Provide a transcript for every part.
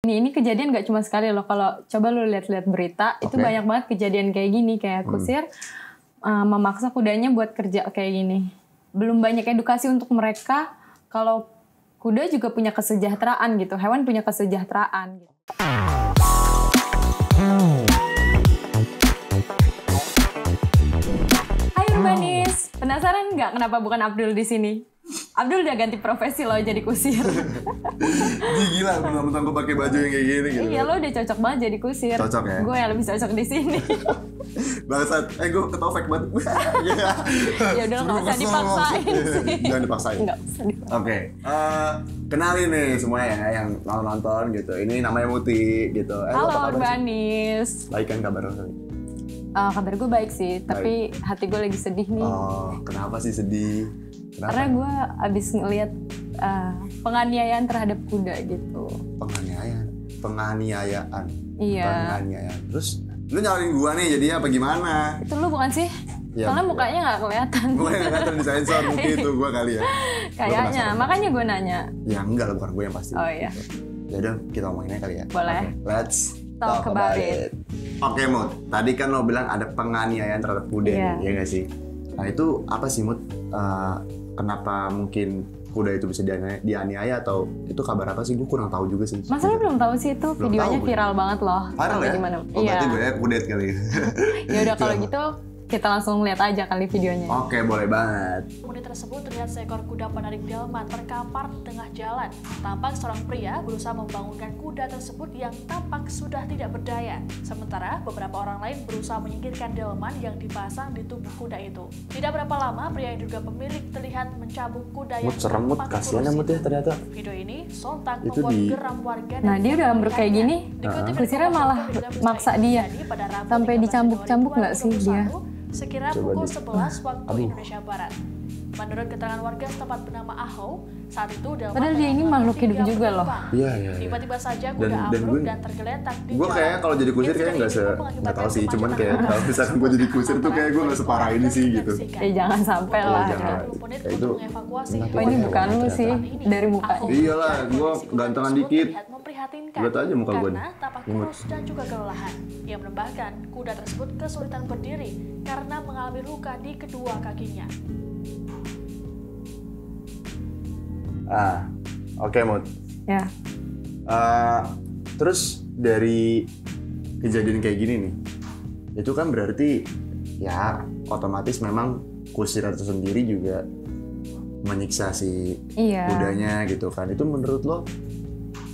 Ini kejadian gak cuma sekali loh. Kalau coba lu lihat-lihat berita, itu banyak banget kejadian kayak gini. Kayak kusir memaksa kudanya buat kerja kayak gini. Belum banyak edukasi untuk mereka kalau kuda juga punya kesejahteraan gitu. Hewan punya kesejahteraan gitu. Hai Urbanis, penasaran nggak kenapa bukan Abdul di sini? Abdul udah ganti profesi loh jadi kusir. Gila, mentang-mentang gue pakai baju yang kayak gini gitu. Iya, lo udah cocok banget jadi kusir. Cocok ya? Gue yang lebih cocok di sini. Bangsat, gue ketawa fake banget. Ya udah nggak usah dipaksain sih. Jangan dipaksain. Nggak usah dipaksain. Oke, kenalin nih semua ya yang nonton gitu. Ini namanya Muti gitu. Halo Urbanis. Baik kan kabar lo? Kabar gue baik sih, tapi hati gue lagi sedih nih. Oh, kenapa sih sedih? Kenapa? Karena gue abis ngeliat penganiayaan terhadap kuda gitu. Penganiayaan. Iya. Penganiayaan. Terus lu nyalain gua nih jadinya apa gimana? Itu lu bukan sih? Ya, soalnya mukanya nggak kelihatan. Gue yang ngeliatin di sensor mungkin itu gua kali ya. Kayaknya, makanya gue nanya. Ya enggak lah, bukan gue yang pasti. Oh iya. Ya udah kita ngomonginnya kali ya. Boleh. Okay. Let's Talk about it. Oke Mut, tadi kan lo bilang ada penganiayaan terhadap kuda nih, ya nggak sih? Nah itu apa sih Mut? Kenapa mungkin kuda itu bisa dianiaya atau itu kabar apa sih? Gue kurang tahu juga sih. Masa lu belum tahu sih itu Belum videonya tahu. viral banget loh. Viral ya? Gimana? Oh, berarti gue ya kudet kali ya. Ya udah kalau gitu kita langsung lihat aja kali videonya. Oke, boleh banget. Unit tersebut terlihat seekor kuda penarik delman terkapar di tengah jalan. Tampak seorang pria berusaha membangunkan kuda tersebut yang tampak sudah tidak berdaya. Sementara beberapa orang lain berusaha menyingkirkan delman yang dipasang di tubuh kuda itu. Tidak berapa lama pria yang juga pemilik terlihat mencabuk kuda yang Serem Mut, tampak kasihan ya Mut ya ternyata. Video ini sontak Itu membuat di- geram warga. Nah dia udah ambruk kayak gini, kusirnya malah maksa dia. Sampai dicambuk-cambuk nggak sih dia? Sekira Coba pukul di- 11 waktu Indonesia Barat. Menurut keterangan warga setempat bernama Aho, saat itu delman Padahal dia ini makhluk hidup juga loh. Iya, iya. Tiba-tiba saja kuda ambruk dan tergeletak di Gue kayak kalau jadi kusir kayak nggak tahu sih, cuman kayak kalau misalkan gue jadi kusir tuh kayak gue nggak separah ini sih gitu. Ya jangan sampai lah. jangan. Itu Itu- Oh ini bukan lu sih, dari mukanya. Iyalah, gue gantengan dikit. Memprihatinkan Lihat aja muka gue nih. karena tampak kurus dan juga kelelahan. Yang menambahkan kuda tersebut kesulitan berdiri karena mengalami luka di kedua kakinya. Oke Mut. Ya. Terus dari kejadian kayak gini nih, itu kan berarti ya otomatis memang kusir itu sendiri juga menyiksa si Iya. kudanya gitu kan. Itu menurut lo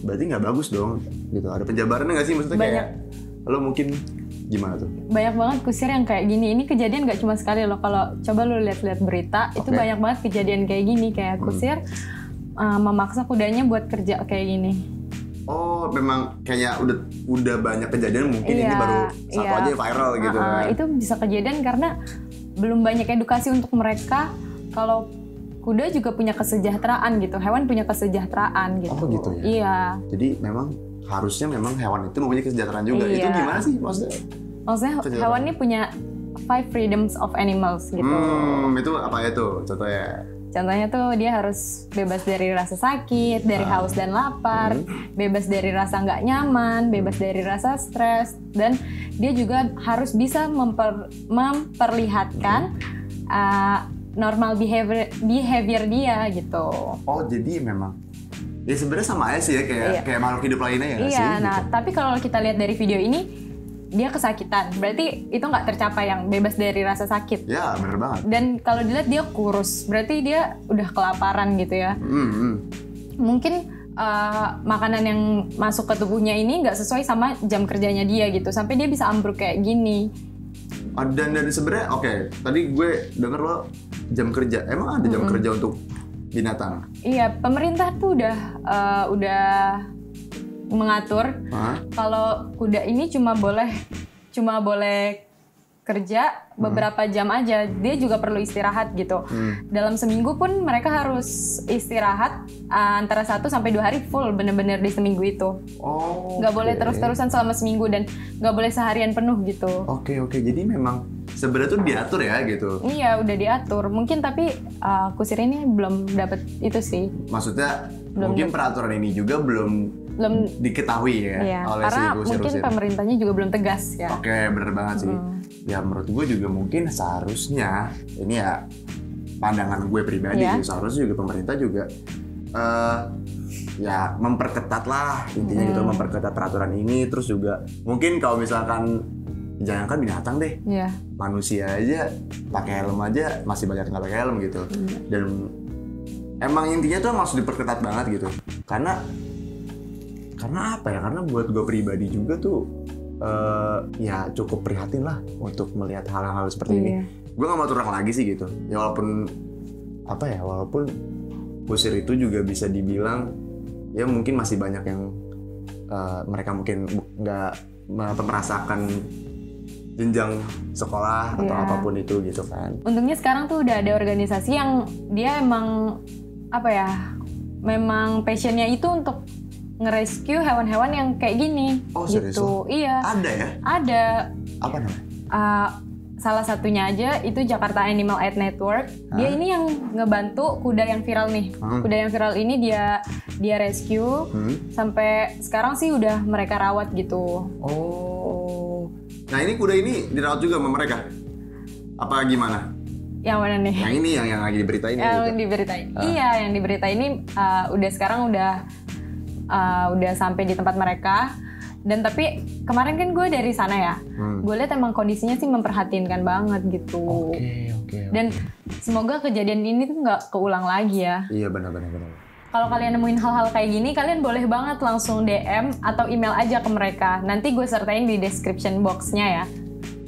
berarti nggak bagus dong gitu. Ada penjabarannya nggak sih, maksudnya kayak lo mungkin gimana tuh? Banyak banget kusir yang kayak gini. Ini kejadian gak cuma sekali loh. Kalau coba lu lihat-lihat berita, itu banyak banget kejadian kayak gini. Kayak kusir memaksa kudanya buat kerja kayak gini. Oh, memang kayaknya udah banyak kejadian, mungkin ini baru satu aja yang viral gitu kan. Itu bisa kejadian karena belum banyak edukasi untuk mereka kalau kuda juga punya kesejahteraan gitu. Hewan punya kesejahteraan gitu. Oh gitu ya? Iya. Jadi memang harusnya memang hewan itu mempunyai kesejahteraan juga. Iya. Itu gimana sih maksudnya? Maksudnya hewan ini punya 5 freedoms of animals gitu. Itu apa ya tuh contohnya? Contohnya tuh dia harus bebas dari rasa sakit, dari haus dan lapar, bebas dari rasa nggak nyaman, bebas dari rasa stres, dan dia juga harus bisa memperlihatkan normal behavior dia gitu. Oh jadi memang ya sebenarnya sama aja sih ya kayak makhluk hidup lainnya ya nggak sih? Iya, nah Gitu. tapi kalau kita lihat dari video ini dia kesakitan, berarti itu nggak tercapai yang bebas dari rasa sakit. Ya bener banget. Dan kalau dilihat dia kurus, berarti dia udah kelaparan gitu ya. Mungkin makanan yang masuk ke tubuhnya ini nggak sesuai sama jam kerjanya dia gitu, sampai dia bisa ambruk kayak gini. Dan sebenarnya oke, tadi gue denger lo jam kerja. Emang ada jam kerja untuk binatang? Iya, pemerintah tuh udah mengatur kalau kuda ini cuma boleh kerja beberapa jam aja. Dia juga perlu istirahat gitu. Dalam seminggu pun mereka harus istirahat antara 1 sampai 2 hari full, bener-bener di seminggu itu. Oh. Nggak boleh terus-terusan selama seminggu dan nggak boleh seharian penuh gitu. Oke. Jadi memang sebenarnya tuh diatur ya gitu. Iya, udah diatur. Mungkin tapi kusir ini belum dapet itu sih. Maksudnya mungkin peraturan ini juga belum diketahui ya, iya, oleh karena si kusir-kusir. mungkin pemerintahnya juga belum tegas ya. Oke, bener banget sih. Ya menurut gue juga mungkin seharusnya, ini ya pandangan gue pribadi, seharusnya juga pemerintah juga ya memperketat lah intinya gitu, memperketat peraturan ini. Terus juga mungkin kalau misalkan jangankan binatang deh, manusia aja pakai helm aja masih banyak nggak pakai helm gitu. Dan emang intinya tuh harus diperketat banget gitu. Karena apa ya? Karena buat gue pribadi juga tuh ya cukup prihatin lah untuk melihat hal-hal seperti ini. Gue nggak mau turun lagi sih gitu. Ya walaupun kusir itu juga bisa dibilang ya mungkin masih banyak yang mereka mungkin nggak merasakan jenjang sekolah atau apapun itu gitu kan. Untungnya sekarang tuh udah ada organisasi yang dia emang memang passionnya itu untuk nge-rescue hewan-hewan yang kayak gini. Oh, gitu. Serius? Iya. Ada ya? Ada. Apa namanya? Salah satunya aja itu Jakarta Animal Aid Network. Dia ini yang ngebantu kuda yang viral nih. Kuda yang viral ini dia rescue sampai sekarang sih udah mereka rawat gitu. Oh. Nah, ini kuda ini dirawat juga sama mereka? Apa gimana? Yang mana nih? Yang ini yang lagi diberitain. Yang diberitain. Iya, yang diberitain ini udah sekarang udah sampai di tempat mereka. Dan tapi kemarin kan gue dari sana ya, gue lihat emang kondisinya sih memperhatinkan banget gitu. Oke. Dan semoga kejadian ini tuh nggak keulang lagi ya. Iya benar. Kalau kalian nemuin hal-hal kayak gini, kalian boleh banget langsung DM atau email aja ke mereka. Nanti gue sertain di description box-nya ya.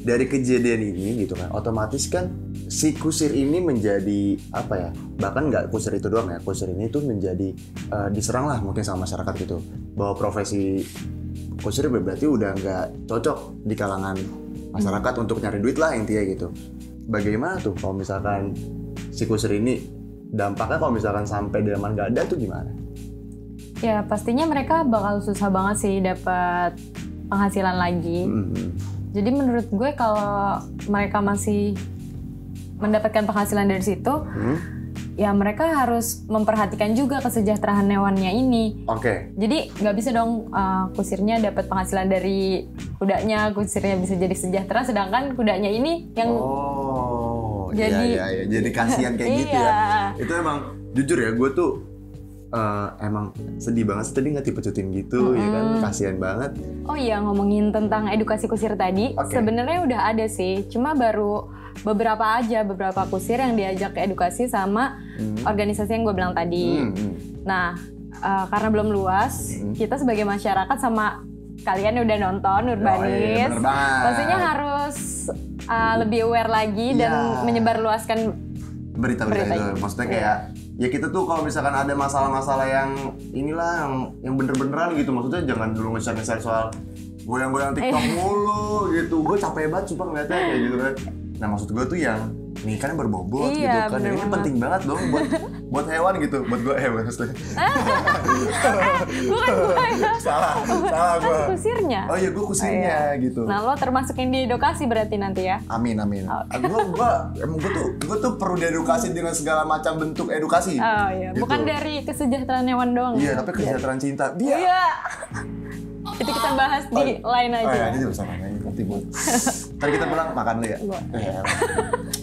Dari kejadian ini gitu kan, otomatis kan si kusir ini menjadi apa ya? Bahkan nggak kusir itu doang ya, kusir ini tuh menjadi diserang lah mungkin sama masyarakat gitu. Bahwa profesi kusir berarti udah nggak cocok di kalangan masyarakat untuk nyari duit lah intinya gitu. Bagaimana tuh kalau misalkan si kusir ini dampaknya kalau misalkan sampai delman nggak ada tuh gimana? Ya pastinya mereka bakal susah banget sih dapat penghasilan lagi. Jadi menurut gue kalau mereka masih mendapatkan penghasilan dari situ, ya mereka harus memperhatikan juga kesejahteraan hewannya ini. Oke. Jadi nggak bisa dong kusirnya dapat penghasilan dari kudanya, kusirnya bisa jadi sejahtera, sedangkan kudanya ini yang jadi kasihan kayak gitu ya. Itu emang jujur ya, gue tuh emang sedih banget tadi nggak dipecutin gitu, ya kan, kasihan banget. Oh iya, ngomongin tentang edukasi kusir tadi, sebenarnya udah ada sih, cuma baru beberapa kusir yang diajak ke edukasi sama organisasi yang gue bilang tadi. Nah, karena belum luas, kita sebagai masyarakat sama kalian udah nonton Urbanis, pastinya harus lebih aware lagi dan menyebarluaskan berita-berita itu. Maksudnya kayak ya kita tuh kalau misalkan ada masalah-masalah yang inilah yang bener-beneran gitu, maksudnya jangan dulu nge-share soal goyang-goyang TikTok mulu gitu. Gue capek banget sumpah ngeliatnya kayak gitu kan. Nah maksud gue tuh yang nih kan berbobot gitu kan, ini penting banget dong buat hewan gitu, buat gue maksudnya. Bukan gue ya. Salah gue. Kan kusirnya. Oh iya, gue kusirnya gitu. Nah lo termasuk yang diedukasi berarti nanti ya. Amin. Gue tuh perlu diedukasi dengan segala macam bentuk edukasi. Oh iya, gitu. Bukan dari kesejahteraan hewan doang. Iya, tapi kesejahteraan cinta. Dia. Iya. Itu kita bahas di lain aja. Oh iya, itu bersama nanti buat. Tadi kita pulang makan dulu ya.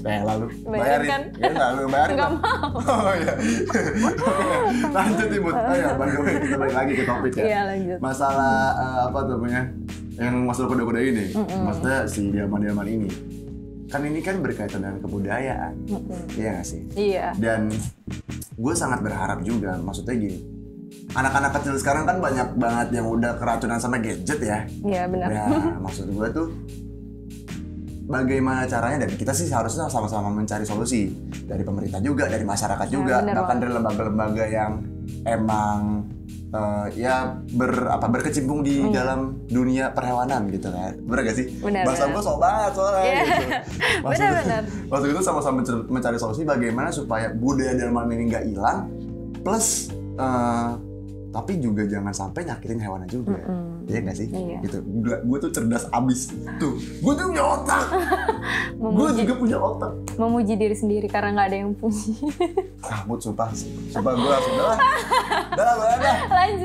Lalu bayarin kan? Ya enggak, lu bayarin. Enggak mau. Oh iya. Lanjut nih, Bud. Ayo, kita balik lagi ke topik ya. Iya, lanjut. Masalah apa namanya? Yang masalah kuda-kuda ini. Maksudnya si delman-delman ini. Kan ini kan berkaitan dengan kebudayaan. Iya nggak sih? Iya. Dan gue sangat berharap juga, maksudnya gini. Anak-anak kecil sekarang kan banyak banget yang udah keracunan sama gadget ya. Iya benar. Ya, maksud gue tuh bagaimana caranya, dan kita sih harusnya sama-sama mencari solusi dari pemerintah juga, dari masyarakat juga, bahkan dari lembaga-lembaga yang emang berkecimpung di dalam dunia perhewanan gitu kan. Bener gak sih? Bahasa gue sok banget soalnya gitu. Benar. Maksud itu sama-sama mencari solusi bagaimana supaya budaya delman ini nggak hilang, plus tapi juga jangan sampai nyakitin hewannya juga. Iya nggak sih? Iya. Gitu. Gue tuh cerdas abis tuh. Gue tuh punya otak. Gue juga punya otak. Memuji diri sendiri karena nggak ada yang puji. Mut, sumpah gue langsung dah.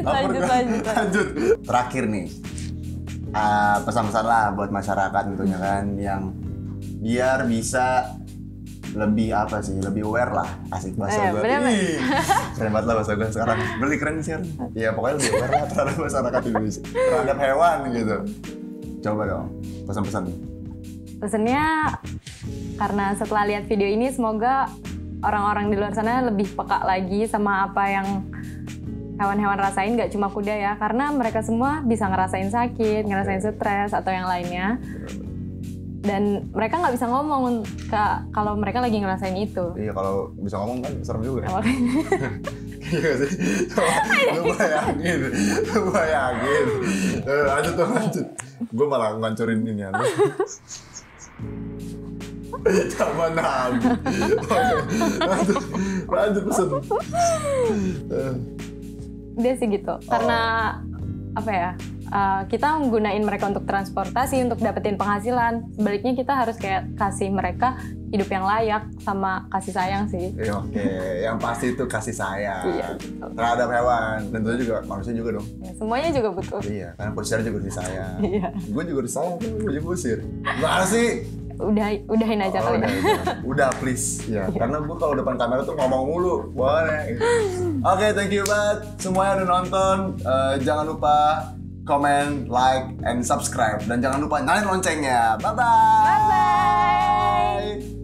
Lanjut. Terakhir nih, pesan-pesan lah buat masyarakat tentunya kan, yang biar bisa lebih lebih aware lah, asik bahasa gue. Keren banget lah bahasa gue sekarang. Beli keren sih. Ya pokoknya lebih aware lah terhadap masyarakat Indonesia, terhadap hewan gitu. Coba dong pesan-pesan. Pesannya, karena setelah lihat video ini semoga orang-orang di luar sana lebih peka lagi sama apa yang hewan-hewan rasain, nggak cuma kuda ya, karena mereka semua bisa ngerasain sakit, ngerasain stres atau yang lainnya. Dan mereka nggak bisa ngomong kalau mereka lagi ngerasain itu. Iya, kalau bisa ngomong kan serem juga. Iya sih. Lu bayangin. Lanjut. Gue malah ngancurin ini ya. Zaman Nabi. Lanjut pesan. Dia sih gitu. Karena apa ya? Kita menggunain mereka untuk transportasi, untuk dapetin penghasilan. Sebaliknya kita harus kayak kasih mereka hidup yang layak sama kasih sayang sih. Oke. Yang pasti itu kasih sayang. Iya. Terhadap hewan, tentunya juga manusia juga dong. Ya, semuanya juga butuh. Iya, karena kusir juga disayang. Iya. Gue juga disayang, gue juga kusir. Gimana sih? Udahin aja kali ya. Udah please. Ya, karena gue kalau depan kamera tuh ngomong mulu. Boleh. Oke, thank you banget semuanya udah nonton. Jangan lupa comment, like, and subscribe. Dan jangan lupa nyalain loncengnya. Bye-bye! Bye-bye!